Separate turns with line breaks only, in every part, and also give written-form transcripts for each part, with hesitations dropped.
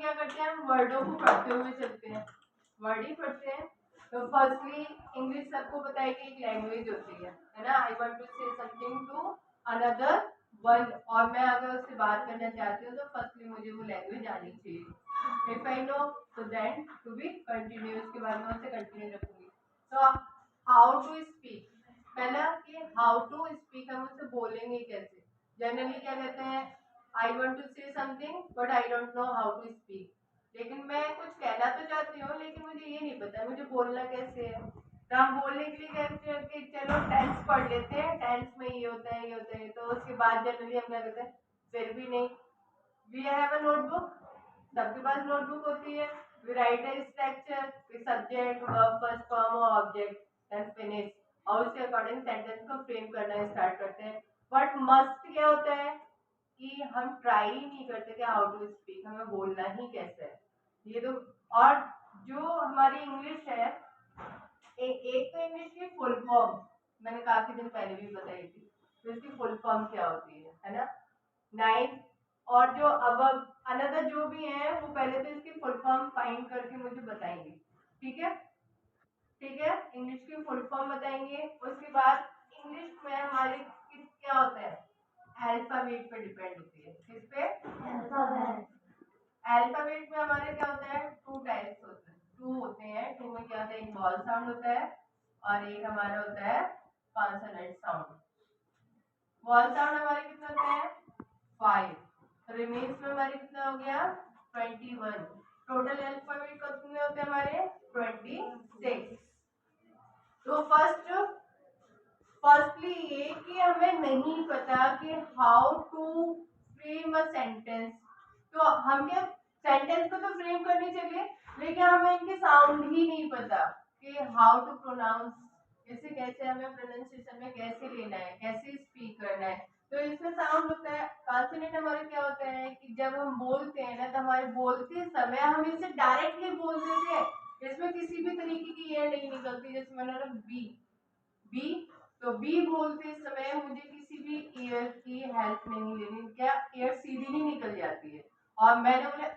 क्या करते हैं, हम वर्डों को पढ़ते हुए चलते हैं, वर्ड ही पढ़ते हैं। तो फर्स्टली इंग्लिश सबको पता है कि एक लैंग्वेज होती है ना। I want to say something to another one, और मैं अगर उससे बात करना चाहती हूँ तो फर्स्टली मुझे वो लैंग्वेज आनी चाहिए। इफ आई नो तो देन टू बी कंटिन्यू, इसके बाद में उससे कंटिन्यू रखूंगी। तो हाउ टू स्पीक, पहला कि हाउ टू स्पीक, हम उससे बोलेंगे कैसे। जनरली क्या कहते हैं, I want to say something but I don't know how to speak, लेकिन मैं कुछ कहना तो चाहती हूँ लेकिन मुझे ये नहीं पता मुझे बोलना कैसे है। तो हम बोलने के लिए कहते हैं कि चलो टेंस पढ़ लेते हैं, टेंस में ये होता है ये होता है। तो उसके बाद जनरली हम क्या कहते हैं, फिर भी नहीं। वी हैव अ नोटबुक, सबके पास नोटबुक होती है। We write a structure, subject verb first form और ऑब्जेक्ट देन फिनिश, और उसके अकॉर्डिंग सेंटेंस को फ्रेम करना स्टार्ट करते हैं। बट मस्ट क्या होता है कि हम ट्राई ही नहीं करते कि हाउ टू स्पीक, हमें बोलना ही कैसे है ये तो। और जो हमारी इंग्लिश है, एक तो इंग्लिश की फुल फॉर्म मैंने काफी दिन पहले भी बताई थी, तो इसकी फुल फॉर्म क्या होती है ना, 9। और जो अब अनदर जो भी है वो पहले तो इसकी फुल फॉर्म फाइंड करके मुझे बताएंगे, ठीक है। ठीक है, इंग्लिश की फुल फॉर्म बताएंगे। उसके बाद इंग्लिश में हमारे किस क्या होता है, अल्फाबेट पे डिपेंड होती है। किस पे, अल्फाबेट में हमारे क्या होता है, टू टाइप्स होते हैं, टू होते हैं। टू में क्या होता है, एक वॉल साउंड होता है और एक हमारा होता है कॉन्सोनेंट साउंड। वॉल साउंड हमारे कितने होते हैं, 5। रिमेन्स में हमारे कितना हो गया, 21। टोटल अल्फाबेट कितने होते हैं हमारे, 26। तो फर्स्टली ये कि हमें नहीं पता कि how to frame a sentence. तो हम क्या, सेंटेंस को तो फ्रेम करनी चाहिए लेकिन हमें इनके साउंड ही नहीं पता कि हाउ टू प्रोनाउंस, इसे कैसे हमें प्रोनाउंसिएशन में कैसे लेना है, कैसे स्पीक करना है। तो इसमें साउंड होता है, कॉन्सोनेंट हमारे क्या होता है कि जब हम बोलते हैं ना तो हमारे बोलते समय हम इसे डायरेक्टली बोल देते हैं, इसमें किसी भी तरीके की एयर नहीं निकलती। जैसे मैंने बी, बी, तो बी बोलते समय मुझे किसी भी एयर की हेल्प नहीं लेनी, क्या एयर सीधी ही निकल जाती है। और मैंने बोले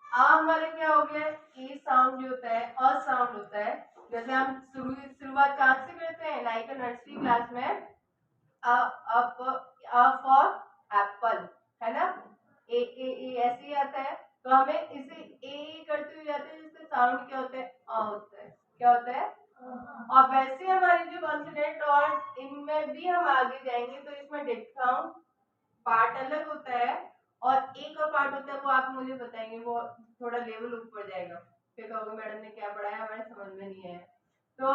हमारे क्या हो गया, ए साउंड जो होता है, अ साउंड होता है। जैसे हम शुरुआत कहाँ से करते हैं, लाइक नर्सरी क्लास में फॉर एप्पल है ना, ए ऐसे ही आता है। तो हमें इसे ए करते हुए जाते हैं, जिसका साउंड क्या होता है, अ होता है। क्या होता है, और वैसे हमारे जो कॉन्सोनेंट और इनमें भी हम आगे जाएंगे तो इसमें डिफथोंग पार्ट अलग होता है और एक और पार्ट होता है वो आप मुझे बताएंगे, वो थोड़ा लेवल ऊपर जाएगा, फिर कहोगे मैडम ने क्या पढ़ाया हमारे समझ में नहीं आया। तो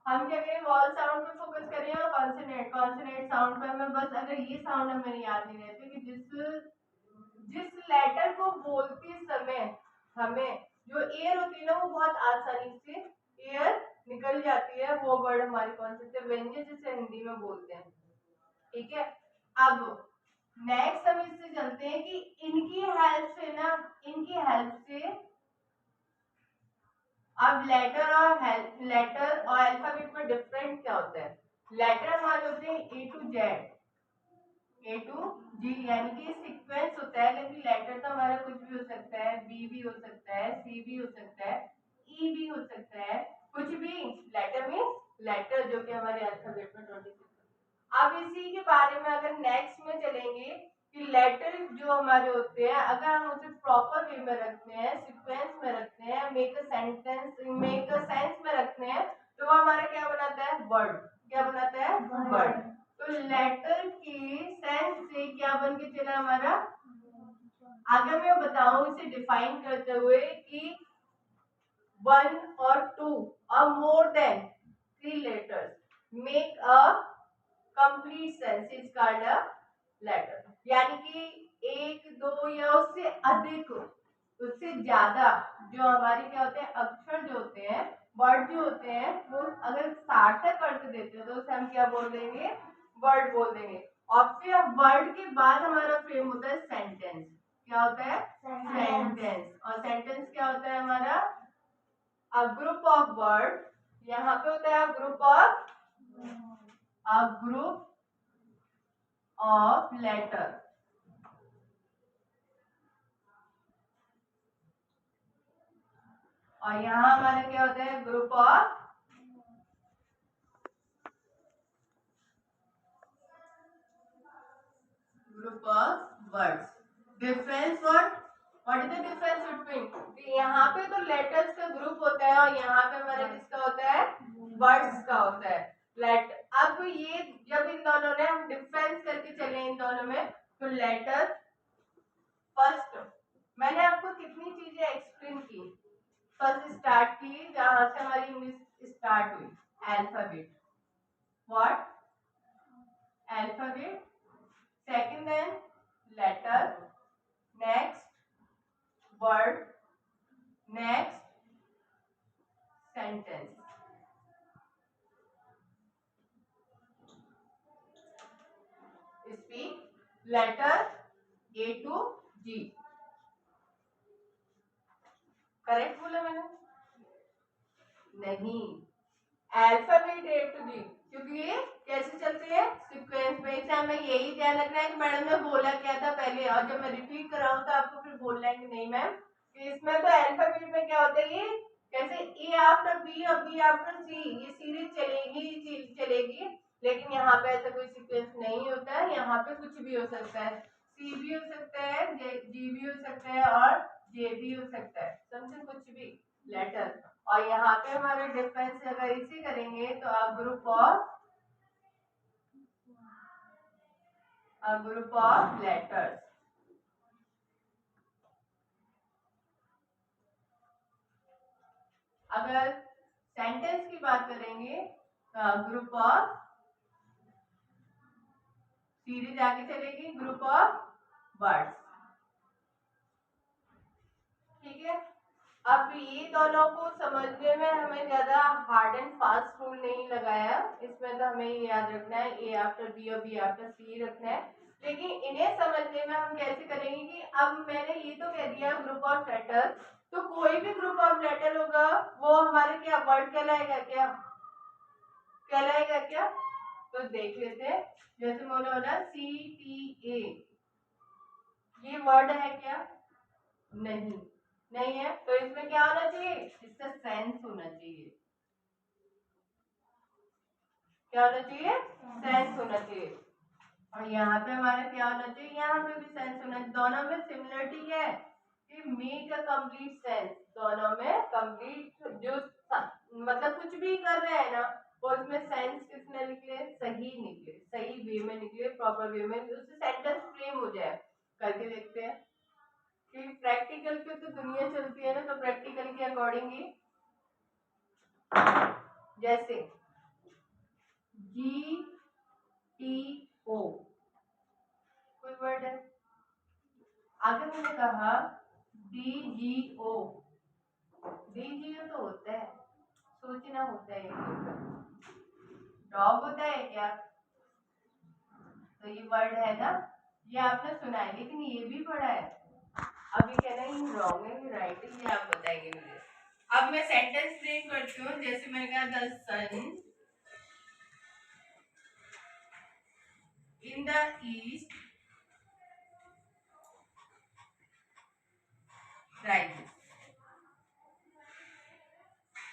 हम क्या करें, वॉल साउंड पे फोकस करें और कॉन्सोनेंट साउंड पे हमें बस, अगर ये साउंड हमें याद नहीं रहते कि जिस लेटर को बोलते समय हमें जो एयर होती है ना वो बहुत आसानी से एयर निकल जाती है, वो वर्ड हमारे कौन से व्यंजन जिसे हिंदी में बोलते हैं, ठीक है। अब नेक्स्ट हम इससे चलते हैं कि इनकी हेल्प से ना, इनकी हेल्प से अब लेटर और अल्फाबेट में डिफरेंट क्या होता है। लेटर हमारे होते हैं ए टू जेड, ए टू जी, यानी कि सीक्वेंस होता है। लेकिन लेटर तो हमारा कुछ भी हो सकता है, बी भी हो सकता है, सी भी हो सकता है, ई भी हो सकता है, कुछ भी। लेटर मीन्स लेटर जो कि हमारे अल्फाबेट में 26। अब इसी के बारे में अगर नेक्स्ट में चलेंगे कि लेटर जो हमारे होते हैं, अगर हम उसे प्रॉपर वे में रखते हैं, सीक्वेंस में रखते हैं, मेक अ सेंस में रखते हैं, तो वो हमारा क्या बनाता है, वर्ड। क्या बनाता है, वर्ड। तो लेटर के सेंस से क्या बन के चला हमारा, अगर मैं बताऊं इसे डिफाइन करते हुए कि 1 और 2 और more then 3 letters make a complete sense is called a letter. यानी कि 1, 2 या उससे अधिक, उससे ज्यादा जो हमारे क्या होते हैं, अक्षर जो होते हैं, वर्ड जो होते हैं, वो अगर सार्थक अर्थ देते हैं तो उसे हम क्या बोल देंगे, वर्ड बोल देंगे। और फिर वर्ड के बाद हमारा फ्रेम होता है सेंटेंस। क्या होता है, सेंटेंस। और सेंटेंस क्या होता है हमारा, अ ग्रुप ऑफ वर्ड। यहाँ पे होता है ग्रुप ऑफ लेटर। और यहाँ हमारा क्या होता है, group of words. Difference what is the difference between, यहाँ पे तो लेटर्स का ग्रुप होता है और यहाँ पे हमारा किसका होता है, वर्ड्स का होता है। लेट अब ये जब इन दोनों ने हम डिफरेंस करके चले इन दोनों में, तो लेटर फर्स्ट, मैंने आपको कितनी चीजें एक्सप्लेन की, फर्स्ट स्टार्ट की जहां से हमारी इंग्लिश स्टार्ट हुई, alphabet, what, alphabet, second then letter, next word, next sentence. Speak letter A to G, correct बोला मैंने? नहीं, अल्फाबेट ए टू जी, क्योंकि ये कैसे चलते हैं, सीक्वेंस में। एग्जाम में यही ध्यान रखना है कि मैडम ने बोला क्या था पहले, और जब मैं रिपीट कर रहा हूँ तो आपको फिर बोलना है कि नहीं मैम, इसमें तो अल्फाबेट में क्या होता है, ये कैसे ए आफ्टर बी और बी आफ्टर सी, ये सीरीज चलेगी चलेगी, लेकिन यहाँ पे ऐसा कोई सीक्वेंस नहीं होता है। यहाँ पे कुछ भी हो सकता है, सी भी हो सकता है, जी भी हो सकता है और जे भी हो सकता है, समझे, कुछ भी लेटर। और यहाँ पे हमारे डिफरेंस अगर इसी करेंगे तो a group of letters। अगर सेंटेंस की बात करेंगे तो ग्रुप ऑफ, सीरीज आगे चलेगी, ग्रुप ऑफ वर्ड्स, ठीक है। अब ये दोनों को समझने में हमें ज्यादा हार्ड एंड फास्ट रूल नहीं लगाया, इसमें तो हमें याद रखना है ए आफ्टर बी और बी आफ्टर सी रखना है, लेकिन इन्हें समझने में हम कैसे करेंगे कि अब मैंने ये तो कह दिया ग्रुप ऑफ लेटर, तो कोई भी ग्रुप ऑफ लेटर होगा वो हमारे क्या वर्ड कहलाएगा, क्या कहलाएगा, क्या, तो देख लेते हैं। जैसे मैंने बोला CTA, ये वर्ड है क्या, नहीं, नहीं है, तो इसमें क्या होना चाहिए, इसका सेंस होना चाहिए, क्या होना चाहिए, सेंस होना चाहिए। और यहाँ पे हमारा क्या होना चाहिए, यहाँ पे भी सेंस होना चाहिए। दोनों में सिमिलरिटी है कि मेक अ कंप्लीट सेंस, दोनों में कंप्लीट जो मतलब कुछ भी कर रहे हैं ना, और उसमें सेंस किसने निकले, सही निकले, सही वे में निकले, प्रॉपर वे में, उससे सेंटेंस फ्रेम हो जाए। करके देखते हैं कि प्रैक्टिकल पे तो दुनिया चलती है ना, तो प्रैक्टिकल के अकॉर्डिंग ही, जैसे GTO कोई वर्ड है, आगे मैंने कहा DGO, DGO तो होता है, सोचना होता है, डॉग होता है क्या, तो ये वर्ड है ना, ये आपने सुना है, लेकिन ये भी पढ़ा है। अब ये कहना है रॉन्ग है कि राइट है, ये आप बताएंगे मुझे। अब मैं सेंटेंस फ्रेम करती हूँ, जैसे मैंने कहा the sun in the east rises.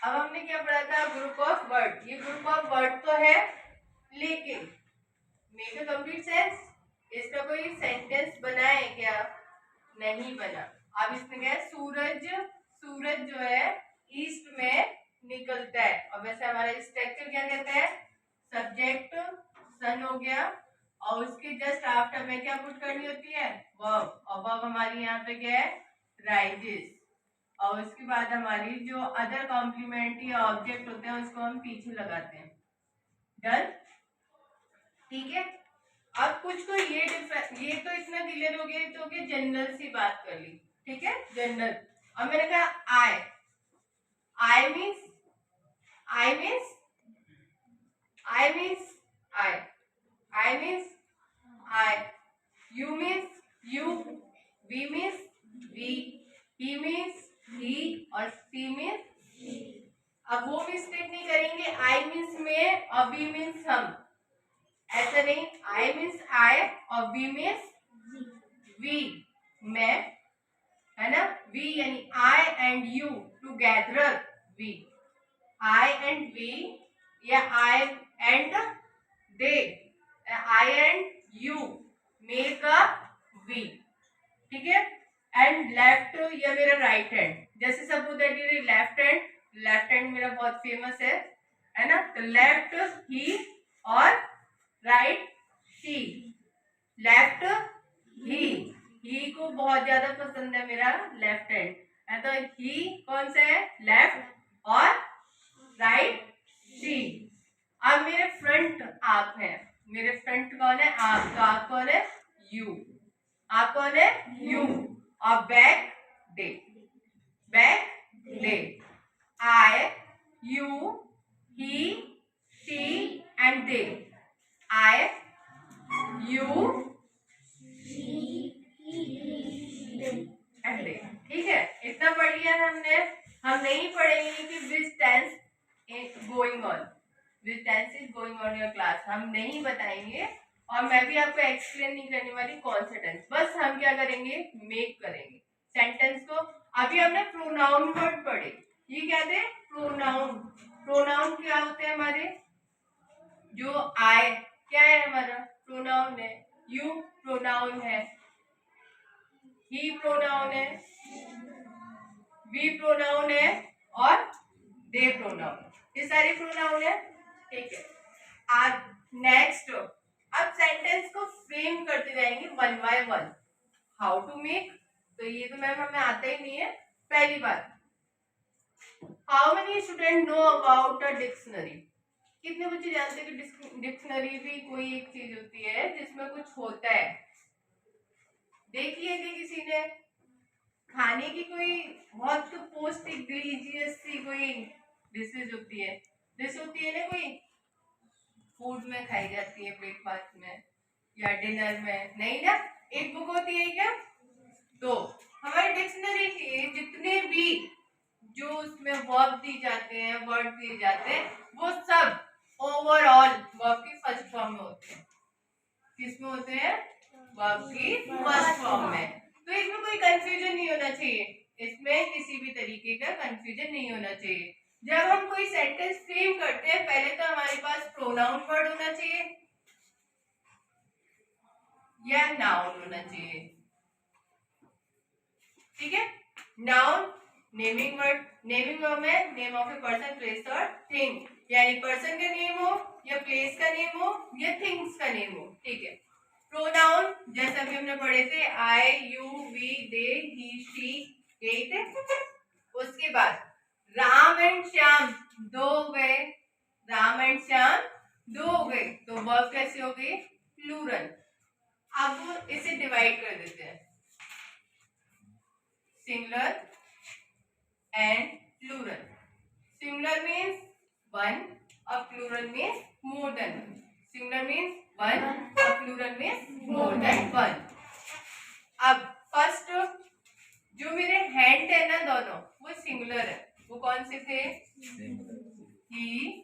अब हमने क्या पढ़ा था, ग्रुप ऑफ वर्ड, ये ग्रुप ऑफ वर्ड तो है, लेकिन मेक अ कंप्लीट सेंस, इसका कोई सेंटेंस बना है क्या, नहीं बना। अब इसमें क्या है, सूरज, सूरज जो है ईस्ट में निकलता है, और वैसे हमारा स्ट्रक्चर क्या कहता है, सब्जेक्ट सन हो गया, और उसके जस्ट आफ्टर में क्या पुट करनी होती है, वर्ब, और वर्ब हमारी यहाँ पे क्या है, राइजेस, और उसके बाद हमारी जो अदर कॉम्प्लीमेंट या ऑब्जेक्ट होते हैं उसको हम पीछे लगाते हैं। डन, ठीक है। अब कुछ तो ये तो इतना क्लियर हो गया, तो जनरल सी बात कर ली, ठीक है, जनरल। अब मैंने कहा I means, I means, I means I, I means I, you means you, we means we, he means he, और सी मीन्स। अब वो मिस्टेक नहीं करेंगे आई मीन्स में और वी मीन्स हम, ऐसा नहीं, आई मीन्स आई और वी मीन्स वी, मैं, है ना, वी यानी I and you together we, I and we या I and they, I and you make a we, ठीक है। एंड लेफ्ट या मेरा राइट हैंड, जैसे सपोज दैट ये लेफ्ट हैंड मेरा बहुत फेमस है ना, तो लेफ्ट ही और राइट शी। लेफ्ट ही को बहुत ज्यादा पसंद है मेरा लेफ्ट हैंड है, तो ही कौन सा है, लेफ्ट, और राइट शी। अब मेरे फ्रंट आप है, मेरे फ्रंट कौन है, आप, तो आप कौन है, यू, आप कौन है, यू, और back they, I, you, he, she and they, I, you and they, ठीक है। इतना पढ़ लिया है हमने। हम नहीं पढ़ेंगे कि which tense going on, which tense is going on your class, हम नहीं बताएंगे, और मैं भी आपको एक्सप्लेन नहीं करने वाली कौन सा टेंस, बस हम क्या करेंगे, मेक करेंगे सेंटेंस को। अभी हमने प्रोनाउन वर्ड पढ़े, ये क्या थे, प्रोनाउन। प्रोनाउन क्या होते हैं हमारे, जो आई क्या है हमारा, प्रोनाउन है, यू प्रोनाउन है, ही प्रोनाउन है, वी प्रोनाउन है, और दे प्रोनाउन, ये सारे प्रोनाउन है, ठीक है। आज नेक्स्ट, अब सेंटेंस को फ्रेम करते जाएंगे one by one. How to make, तो ये तो मैम हमें आता ही नहीं है। पहली बात, how many student know about a dictionary, कितने बच्चे जानते हैं कि डिक्शनरी भी कोई एक चीज होती है जिसमें कुछ होता है। देखिए कि किसी ने खाने की कोई बहुत पौष्टिक डिलीशियस सी कोई डिशेज होती है, डिश होती है ना, कोई फूड में खाई जाती है, ब्रेकफास्ट में या डिनर में, नहीं ना, एक बुक होती है क्या। तो हमारी डिक्शनरी के जितने भी जो उसमें वर्ब दी जाते हैं, वर्ड दिए जाते हैं, वो सब ओवरऑल वर्ब की फर्स्ट फॉर्म में होते हैं। किसमें होते हैं, वर्ब की फर्स्ट फॉर्म में। तो इसमें कोई कंफ्यूजन नहीं होना चाहिए, इसमें किसी भी तरीके का कंफ्यूजन नहीं होना चाहिए। जब हम कोई सेंटेंस फ्रेम करते हैं, पहले तो हमारे पास प्रोनाउन वर्ड होना चाहिए या नाउन होना चाहिए, ठीक है। Noun naming word, naming word में name of a person, place और थिंग, यानी पर्सन का नेम हो या प्लेस का नेम हो या थिंग्स का नेम हो, ठीक है। प्रोनाउन जैसे अभी हमने पढ़े थे, I, you, we, they, he, she, यही थे। उसके बाद राम एंड श्याम दो गए, राम एंड श्याम दो गए, तो वर्ब कैसे हो गई, प्लूरल। अब इसे डिवाइड कर देते हैं, singular and plural. Singular means one और plural means more than one. Singular means one और plural means more than one. अब फर्स्ट जो मेरे हैंड है ना दोनों, वो सिंगुलर है, वो कौन से थे, ही,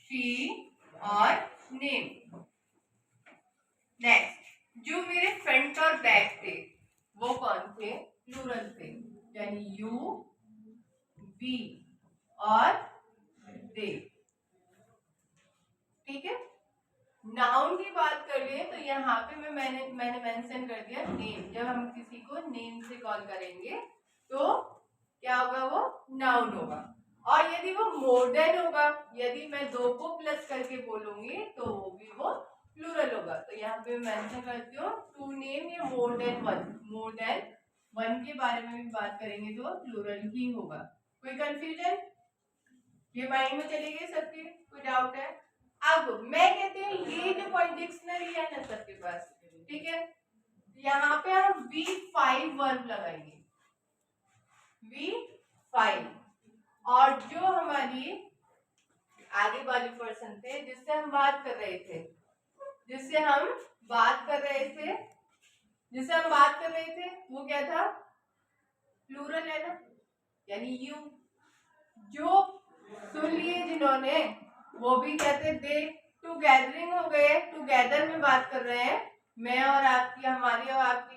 शी और नेम। नेक्स्ट जो मेरे फ्रंट और बैक थे, वो कौन थे, प्लूरल थे, यानी यू, वी और दे, ठीक है। नाउन की बात कर लिए तो यहाँ पे मैंने मेंशन कर दिया नेम। जब हम किसी को नेम से कॉल करेंगे तो क्या होगा, वो नाउन होगा। और यदि वो मोर देन होगा, यदि मैं दो को प्लस करके बोलूंगी तो वो भी वो प्लूरल होगा। तो यहाँ पे मेंशन करती हूँ टू नेम या मोर देन वन। मोर देन वन के बारे में भी बात करेंगे तो प्लूरल ही होगा। कोई कंफ्यूजन, ये माइंड में चली गई सबकी, कोई डाउट है। अब मैं कहती हूँ ये जो पॉइंट डिक्शनरी है ना सबके पास, ठीक है, यहाँ पे हम V5 वर्ब लगाएंगे, V5। और जो हमारी आगे वाली पर्सन थे जिससे हम बात कर रहे थे, जिससे हम बात कर रहे थे वो क्या था, प्लूरल है ना, यानी यू। जो सुन लिए जिन्होंने, वो भी कहते दे। टू गैदरिंग हो गए, टुगेदर में बात कर रहे हैं, मैं और आपकी, हमारी और आपकी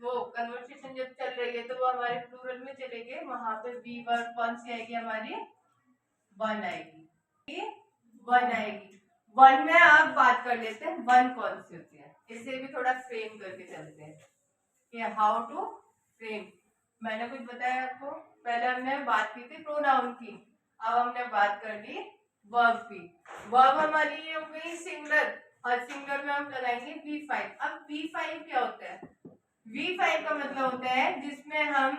वो कन्वर्सेशन जब चल रही है तो वो हमारे प्लूरल में चलेंगे, वहां पे बी वर्ब कौन सी आएगी हमारी, वन आएगी, वन आएगी। वन में आप बात कर लेते हैं वन कौन सी होती है, इसे भी थोड़ा फ्रेम करके चलते हैं कि हाउ टू फ्रेम। मैंने कुछ बताया आपको, पहले हमने बात की थी प्रोनाउन की, अब हमने बात कर ली वर्ब की। वर्ब हमारी ये हो गई सिंगुलर, और सिंगुलर में हम लगाएंगे V5। अब V5 क्या होता है, V5 का मतलब होता है जिसमें हम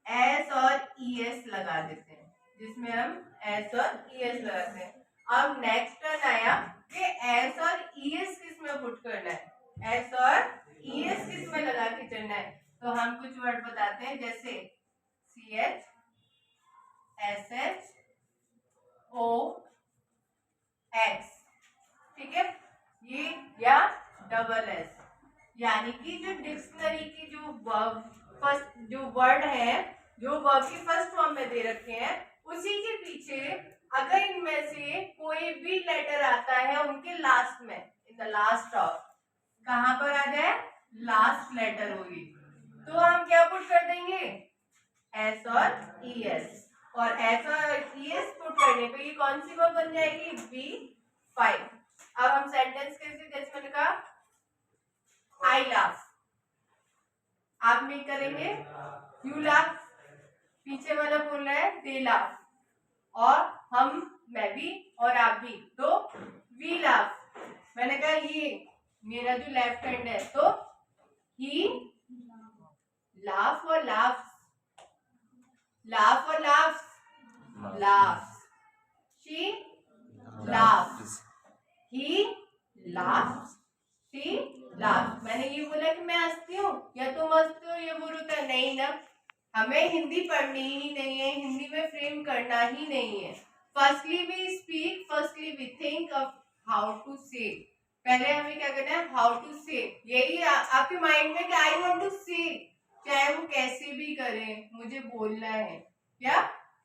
S और ES लगा देते हैं, जिसमें हम S और ES लगाते हैं। अब नेक्स्ट टर्न आया कि S और ES किस में पुट करना है, S और ES किस में लगा के चलना है। तो हम कुछ वर्ड बताते हैं जैसे CH, SH, OX, ठीक है, ये या डबल S, यानी कि जो डिक्शनरी की जो वर्ब फर्स्ट जो वर्ड है, जो वर्ब की फर्स्ट फॉर्म में दे रखे हैं, उसी के पीछे अगर इनमें से कोई भी लेटर आता है उनके लास्ट में, इन द लास्ट ऑफ, कहां पर आ जाए, लास्ट लेटर होगी, तो हम क्या पुट कर देंगे, S और ES, और S और ES पुट करने पे ये कौन सी वर्ब बन जाएगी, V5। अब हम सेंटेंस कैसे, जैसे मैंने कहा I laugh, आप में करेंगे you laugh, पीछे वाला बोल रहा है they laugh, और हम, मैं भी और आप भी, तो we laugh। मैंने कहा ये मेरा जो लेफ्ट हैंड है, तो he laugh और laughs, laugh और laughs, laughs, she laughs, he laughs, she laughs। मैंने ये बोला कि मैं हंसती हूँ या तुम हंसते हो, ये बोल होता है नहीं ना, हमें हिंदी पढ़नी ही नहीं है, हिंदी में फ्रेम करना ही नहीं है। Firstly we speak, firstly we think of how to say, पहले हमें क्या करना है, हाउ टू से, यही आपके माइंड में कि आई वांट टू से, चाहे वो कैसे भी करें, मुझे बोलना है, क्या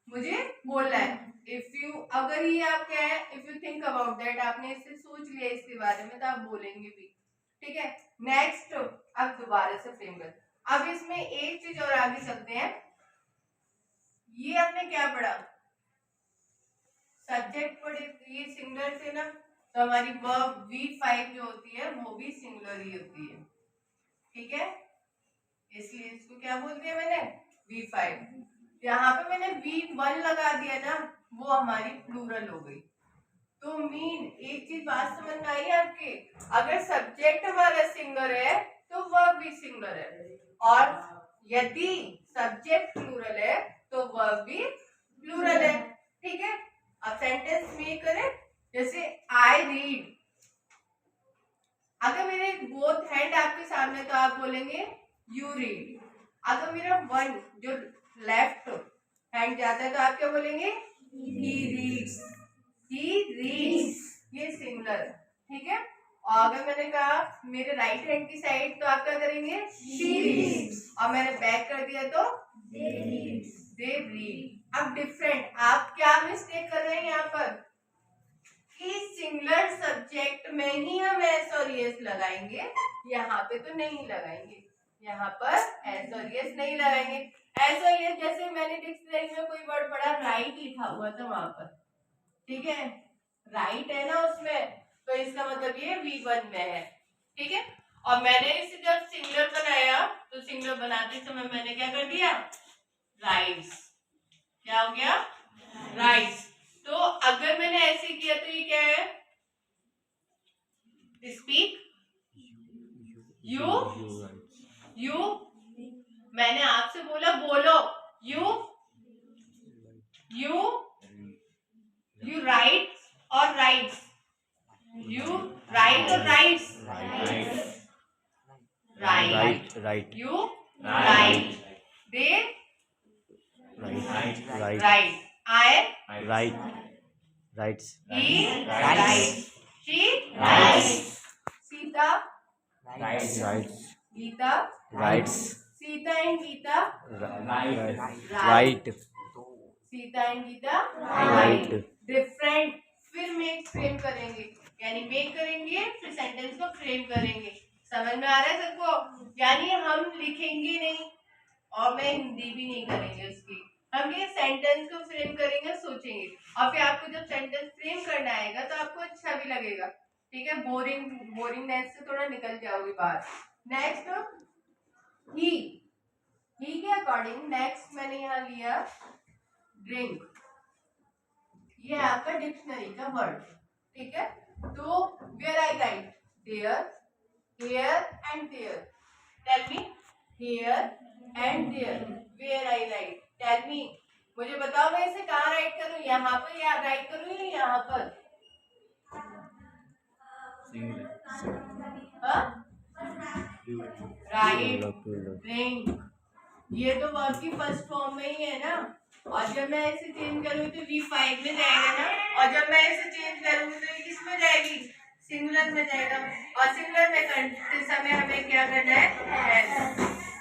मुझे बोलना है। इफ यू, अगर ये आप क्या है, if you think about that, आपने इससे सोच लिया इसके बारे में, तो आप बोलेंगे भी, ठीक है। नेक्स्ट अब दोबारा से फ्रेम कर, अब इसमें एक चीज और आगे चलते हैं, ये आपने क्या पढ़ा, सब्जेक्ट पढ़े, ये सिंगुलर थे ना, तो हमारी वर्ब V5 जो होती है वो भी सिंगुलर ही होती है, ठीक है, इसलिए इसको क्या बोल दिया मैंने, V5। यहाँ पे मैंने V1 लगा दिया ना, वो हमारी प्लूरल हो गई। तो मीन एक चीज बात समझ में आई आपके, अगर सब्जेक्ट हमारा सिंगुलर है तो वर्ब भी सिंगुलर है, और यदि सब्जेक्ट प्लूरल है तो वर्ब भी प्लूरल है, ठीक है। अब सेंटेंस में करें, जैसे आई रीड, अगर मेरे बोथ हैंड आपके सामने तो आप बोलेंगे यू रीड, अगर मेरा वन जो लेफ्ट हैंड जाता है तो आप क्या बोलेंगे, ही रीड्स, ही रीड्स, ये सिंगुलर, ठीक है। और अगर मैंने कहा मेरे राइट हैंड की साइड, तो आप क्या करेंगे, शी रीड्स, और मैंने बैक कर दिया तो दे रीड्स, दे रीड। अब डिफरेंट, आप क्या मिस्टेक कर रहे हैं यहाँ पर, कि सिंगुलर सब्जेक्ट में ही हम एस और एस लगाएंगे, यहाँ पे तो नहीं लगाएंगे, यहाँ पर एस और एस नहीं लगाएंगे। एस और एस, जैसे मैंने डिक्शनरी में कोई वर्ड पढ़ा, राइट लिखा हुआ था वहां पर, ठीक है, राइट है ना उसमें, तो इसका मतलब ये V1 में है, ठीक है। और मैंने इसे जब सिंगुलर बनाया, तो सिंगुलर बनाते समय मैंने क्या कर दिया, राइट्स, क्या हो गया, राइट्स। तो अगर मैंने ऐसे किया तो ये क्या है, स्पीक, यू, मैंने आपसे बोला बोलो, यू राइट और राइट्स, यू राइट और rights, right, you right, they right, I
Rights.
he writes, she writes, Sita
Rights.
Geeta
Rights.
Sita and Geeta
Right.
Sita and Geeta
Right.
Different, फिर make frame करेंगे, यानी make करेंगे फिर sentence को frame करेंगे। समझ में आ रहा है सबको? यानी हम लिखेंगे नहीं और मैं हिंदी भी नहीं करेंगे उसकी, हम ये सेंटेंस को फ्रेम करेंगे, सोचेंगे, और फिर आपको जब सेंटेंस फ्रेम करना आएगा तो आपको अच्छा भी लगेगा, ठीक है? बोरिंगनेस से थोड़ा निकल जाओगे बाहर। नेक्स्ट ही के अकॉर्डिंग नेक्स्ट मैंने यहाँ लिया ड्रिंक। ये है आपका डिक्शनरी का वर्ड, ठीक है? तो where I write there, here and there. Tell me here and there, where I write, tell me, मुझे बताओ मैं इसे कहाँ राइट करूँ, यहाँ पर या राइट करूँ या यहाँ पर? राइट, ड्रिंक, ये तो वर्ब की फर्स्ट फॉर्म में ही है ना, और जब मैं इसे चेंज करूँ तो V5 में जाएगा ना, और जब मैं इसे चेंज करूँगी तो ये किस में जाएगी, सिंगुलर में जाएगा, और सिंगुलर में करते समय हमें क्या करना है?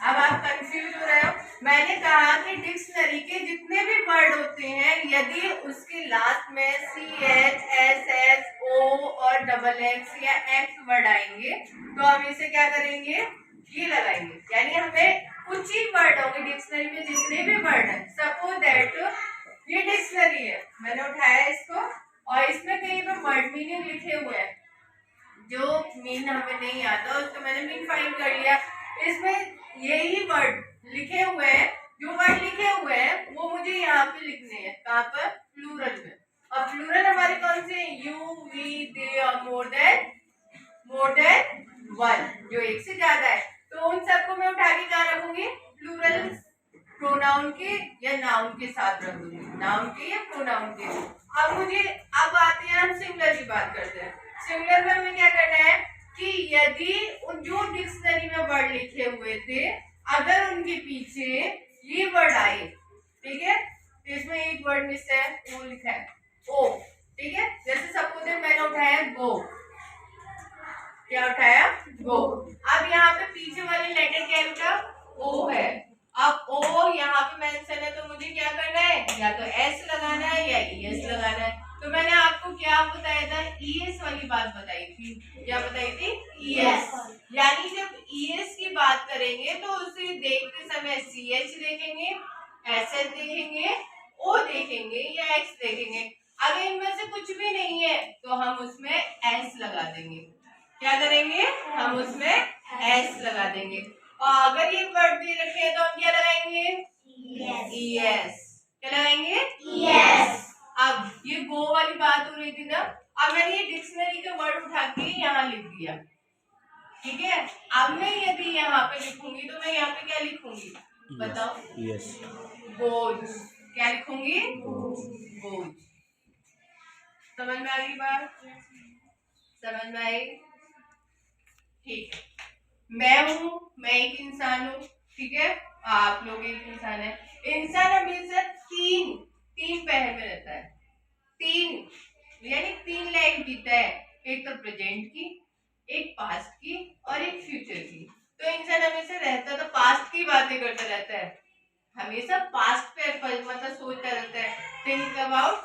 अब आप कंफ्यूज हो रहे हो, मैंने कहा कि डिक्शनरी के जितने भी वर्ड होते हैं यदि उसके लास्ट में CH, SS, O और XX या X वर्ड आएंगे तो हम इसे क्या करेंगे, ये लगाएंगे, यानी हमें कुछ ही वर्ड होंगे डिक्शनरी में, जितने भी वर्ड हैं, सपोज दैट ये डिक्शनरी है, मैंने उठाया इसको और इसमें कहीं पे वर्ड मीनिंग लिखे हुए हैं, जो मीन हमें नहीं आता उसको मैंने मीन फाइंड कर लिया, इसमें यही वर्ड लिखे हुए हैं, जो वर्ड लिखे हुए हैं वो मुझे यहाँ पे लिखने हैं, कहाँ पर, प्लूरल में, और प्लूरल हमारे कौन से हैं, यू, वी, दे और मोर देन वन, जो एक से ज्यादा है, तो उन सबको मैं उठा के कहाँ रखूंगी, प्लूरल प्रोनाउन के या नाउन के साथ रखूंगी, नाउन के या प्रोनाउन के। अब आते हैं हम सिंगुलर की बात करते हैं। सिंगुलर में हमें क्या करना है कि यदि जो डिक्शनरी में वर्ड लिखे हुए थे अगर उनके पीछे ये वर्ड आए, ठीक है, तो इसमें एक वर्ड मिस है, वो लिखा है ओ, ठीक है, जैसे सपोज मैंने उठाया गो, क्या उठाया, गो, अब यहाँ पे पीछे वाले लेटर क्या बेटा, ओ है, अब ओ यहाँ पे मेंशन है तो मुझे क्या करना है, या तो एस लगाना है या ईएस लगाना है, तो मैंने आपको क्या बताया था, ईएस वाली बात बताई थी, क्या बताई थी, ईएस, यानी जब ईएस की बात करेंगे तो उसे देखते समय सीएच देखेंगे, एसएच देखेंगे, ओ देखेंगे या एक्स देखेंगे, अगर इनमें से कुछ भी नहीं है तो हम उसमें एस लगा देंगे, क्या करेंगे, हम उसमें एस लगा देंगे, और अगर ये वर्ड दे रखे हैं तो हम क्या लगाएंगे, ईएस, क्या लगाएंगे, ईएस। अब ये गो वाली बात हो रही थी ना, अब मैंने ये डिक्शनरी का वर्ड उठा के यहाँ लिख दिया, ठीक है, अब मैं यदि यहाँ पे लिखूंगी तो मैं यहाँ पे क्या लिखूंगी, बताओ,
यस,
बोझ, क्या लिखूंगी, बोझ, समझ में आ गई बात, समझ में आई, ठीक है, मैं एक इंसान हूँ, ठीक है, आप लोग एक इंसान है, इंसान हमेशा तीन पहर में रहता है, तीन यानी 3 लाइफ जीता है, एक तो प्रेजेंट की, एक पास्ट की और एक फ्यूचर की, तो इंसान हमेशा रहता तो पास्ट की बातें करता रहता है, हमेशा पास्ट पे मतलब सोचता रहता है, थिंक अबाउट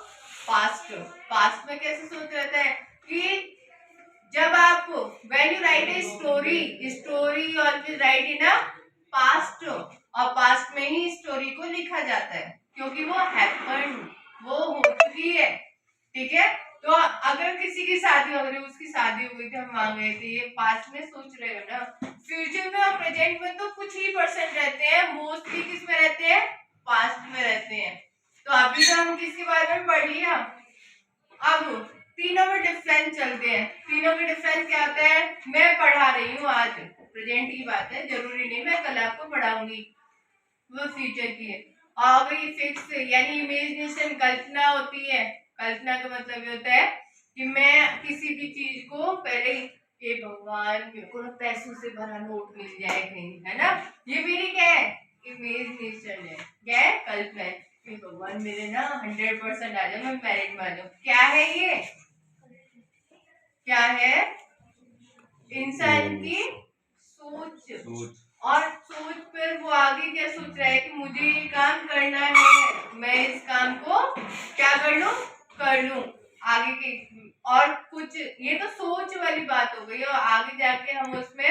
पास्ट में कैसे सोच रहता है कि जब आप when you write a story always write in a past, और पास्ट में ही स्टोरी को लिखा जाता है क्योंकि वो हैपेंड, वो हो चुकी है, ठीक है, तो अगर किसी की शादी हो रही, उसकी शादी हुई थी, हम वहां गए थे, ये पास्ट में सोच रहे हो ना, फ्यूचर में और प्रेजेंट में तो कुछ ही परसेंट रहते हैं, मोस्टली किस में रहते हैं, पास्ट में रहते हैं, तो अभी तो हम किसके बारे में पढ़ लिया, अब तीनों में डिफरेंस चलते हैं, तीनों में डिफरेंस क्या होता है, मैं पढ़ा रही हूँ आज प्रेजेंट की बात है, जरूरी नहीं मैं कल आपको पढ़ाऊंगी, वो फ्यूचर की है, और अगर ये फिक्स यानी इमेजिनेशन कल्पना होती है, कल्पना का मतलब ये होता है कि मैं किसी भी चीज को पहले ये भगवान मेरे को ना पैसों से भरा नोट मिल जाए कहीं, है ना, ये मेरी क्या है, इमेजिनेशन है, क्या है, कल्पना है, भगवान मेरे ना 100% आ जाए, मैं मैरिड में आ जाऊँ, क्या है ये, क्या है, इंसान की सोच, और सोच पर वो आगे क्या सोच रहा है कि मुझे ये काम करना है, मैं इस काम को क्या कर लूं आगे के, और कुछ ये तो सोच वाली बात हो गई, और आगे जाके हम उसमें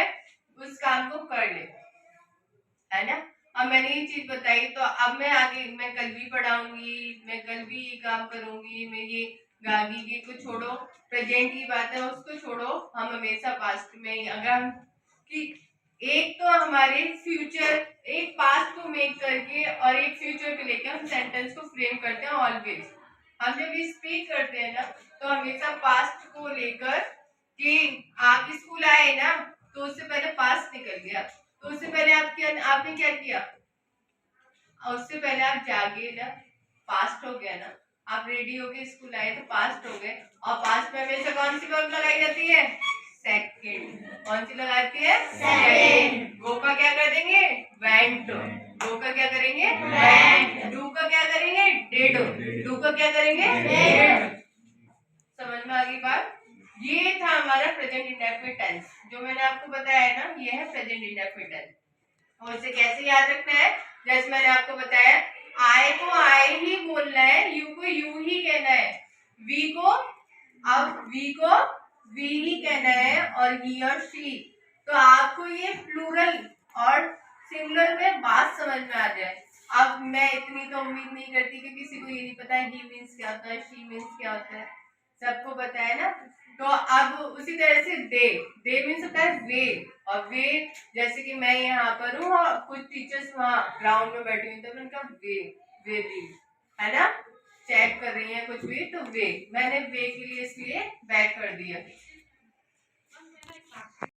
ना। अब मैंने ये चीज बताई तो अब मैं आगे मैं कल भी पढ़ाऊंगी, मैं कल भी ये काम करूंगी, मैं ये गागी की को छोड़ो, प्रेजेंट की बात है उसको छोड़ो, हम हमेशा पास्ट में ही अगर हम कि एक तो हमारे फ्यूचर, एक पास्ट को मेक करके और एक फ्यूचर को लेकर हम सेंटेंस को फ्रेम करते हैं ऑलवेज। हम जब स्पीक करते हैं ना तो हमेशा पास्ट को लेकर कि आप स्कूल आए ना तो उससे पहले पास्ट निकल गया, तो उससे पहले आपने क्या किया, और उससे पहले आप जागे ना, पास्ट हो गया ना, आप रेडी होके स्कूल आए तो पास्ट हो गए। और पास्ट में हमेशा कौन सी वर्ब लगाई जाती है, सेकंड। कौन सी लगाती है, सेकंड। गो का क्या कर देंगे, वेंट। गो का क्या करेंगे, वेंट। डू का क्या करेंगे, डिड। डू का क्या करेंगे, डिड। समझ में आ गई बात। ये था हमारा प्रेजेंट इंडेफिनिट टेंस जो मैंने आपको बताया है ना, ये है प्रेजेंट इंडेफिनिट टेंस। और इसे कैसे याद रखना है, जैसे मैंने आपको बताया, आई को आई ही बोलना है, यू को यू ही कहना है, वी को वी ही कहना है, और ही और शी। तो आपको ये प्लूरल और सिंगुलर में बात समझ में आ जाए। अब मैं इतनी तो उम्मीद नहीं करती कि किसी को ये नहीं पता है ही मीन्स क्या होता है, शी मीन्स क्या होता है, सबको पता है ना। तो अब उसी तरह से दे मीन्स होता है वे, और वे जैसे कि मैं यहाँ पर हूँ और कुछ टीचर्स वहाँ ग्राउंड में बैठी हुई, तो उनका वे भी है ना, चेक कर रही है कुछ भी, तो वे मैंने वे के लिए इसलिए बैक कर दिया।